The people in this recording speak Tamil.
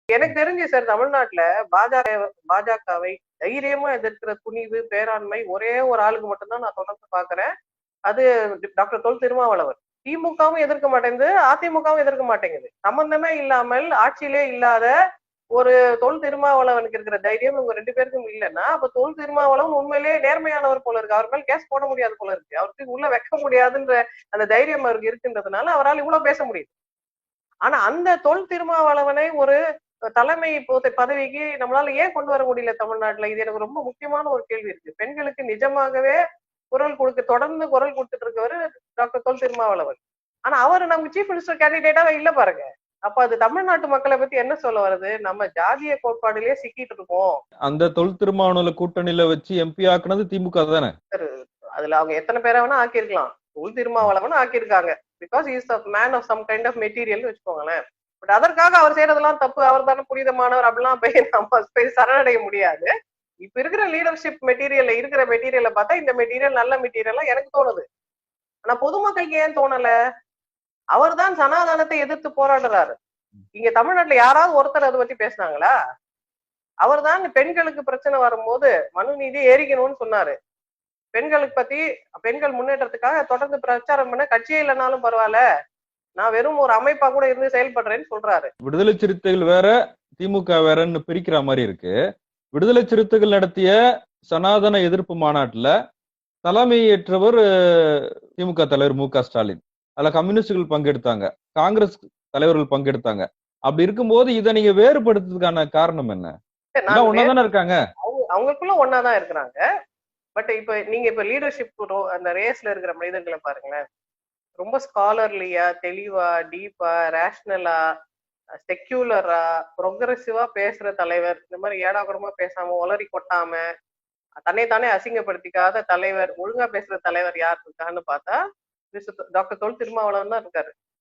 எனக்கு தெரிஞ்சு சார் தமிழ்நாட்டுல பாஜகவை தைரியமா எதிர்க்கிற துணிவு பேராண்மை ஒரே ஒரு ஆளுக்கு மட்டும்தான் நான் தொடர்ந்து பாக்குறேன். அது டாக்டர் தொல் திருமாவளவன். திமுகவும் எதிர்க்க மாட்டேங்குது, அதிமுகவும் எதிர்க்க மாட்டேங்குது. சம்பந்தமே இல்லாமல் ஆட்சியிலே இல்லாத ஒரு தொல் திருமாவளவனுக்கு இருக்கிற தைரியம் இவங்க 2 பேருக்கும் இல்லைன்னா, அப்ப தொல் திருமாவளவன் உண்மையிலேயே நேர்மையானவர் போல இருக்கு. அவர் மேல் கேஸ் போட முடியாது போல இருக்கு. அவருக்கு உள்ள வைக்க முடியாதுன்ற அந்த தைரியம் அவருக்கு இருக்குன்றதுனால அவரால் இவ்வளவு பேச முடியுது. ஆனா அந்த தொல் திருமாவளவனை ஒரு தலைமை பதவிக்கு நம்மளால ஏன் கொண்டு வர முடியல தமிழ்நாட்டுல? இது எனக்கு ரொம்ப முக்கியமான ஒரு கேள்வி இருக்கு. பெண்களுக்கு நிஜமாகவே தொடர்ந்து குரல் கொடுத்துட்டு இருக்கவர் டாக்டர் தொல் திருமாவளவன். ஆனா அவர் நமக்கு சீஃப் மினிஸ்டர் கேண்டிடேட்டாவே இல்ல பாருங்க. அப்ப அது தமிழ்நாட்டு மக்களை பத்தி என்ன சொல்ல வருது? நம்ம ஜாதிய கோட்பாடுலயே சிக்கிட்டு இருக்கோம். அந்த தொல் திருமாவளவன் கூட்டணியில வச்சு எம்பி ஆக்குனது திமுக தானே? அதுல அவங்க எத்தனை பேரை வேணா ஆக்கியிருக்கலாம். தொல் திருமாவளவன் ஆக்கியிருக்காங்க. Because is a man of some kind of material வச்சுக்கோங்களேன். பட் அதற்காக அவர் செய்யறதெல்லாம் தப்பு, அவர் தானே புனிதமானவர் அப்படிலாம் போய் சரணடைய முடியாது. இப்ப இருக்கிற லீடர்ஷிப் மெட்டீரியலை பார்த்தா இந்த மெட்டீரியல் நல்ல மெட்டீரியலா எனக்கு தோணுது. ஆனா பொதுமக்களுக்கு ஏன் தோணல? அவர் தான் சனாதனத்தை எதிர்த்து போராடுறாரு. இங்க தமிழ்நாட்டுல யாராவது ஒருத்தர் அதை பத்தி பேசினாங்களா? அவர் தான் பெண்களுக்கு பிரச்சனை வரும்போது மனு நீதி ஏறிக்கணும்னு சொன்னாரு. பெண்கள் முன்னேற்றத்துக்காக தொடர்ந்து பிரச்சாரம் பண்ண கட்சியே இல்லைனாலும் பரவாயில்ல, நான் வெறும் ஒரு அமைப்பா கூட இருந்து செயல்படுறேன்னு சொல்றாரு. விடுதலை சிறுத்தைகள் வேற திமுக வேறன்னு பிரிக்கிற மாதிரி இருக்கு. விடுதலை சிறுத்தைகள் நடத்திய சனாதன எதிர்ப்பு மாநாட்டுல தலைமையேற்றவர் திமுக தலைவர் மு.க. ஸ்டாலின். அதுல கம்யூனிஸ்டுகள் பங்கெடுத்தாங்க, காங்கிரஸ் தலைவர்கள் பங்கெடுத்தாங்க. அப்படி இருக்கும்போது இதை நீங்க வேறுபடுத்துறதுக்கான காரணம் என்ன? ஒன்னாதானே இருக்காங்க, அவங்களுக்குள்ள ஒன்னாதான் இருக்கிறாங்க. பட் நீங்க லீடர்ஷிப் அந்த ரேஸ்ல இருக்கிற மனிதர்களை பாருங்களேன். ரொம்ப ஸ்காலர்லியா, தெளிவா, டீப்பா, ரேஷனலா, செக்யூலரா, ப்ரொக்ரெசிவா பேசுற தலைவர், இந்த மாதிரி ஏடாகுடமா பேசாம ஒளரி கொட்டாம தன்னைத்தானே அசிங்கப்படுத்திக்காத தலைவர், ஒழுங்கா பேசுற தலைவர் யார் இருக்கான்னு பார்த்தா டாக்டர் தொல் திருமாவளவன் தான் இருக்காரு.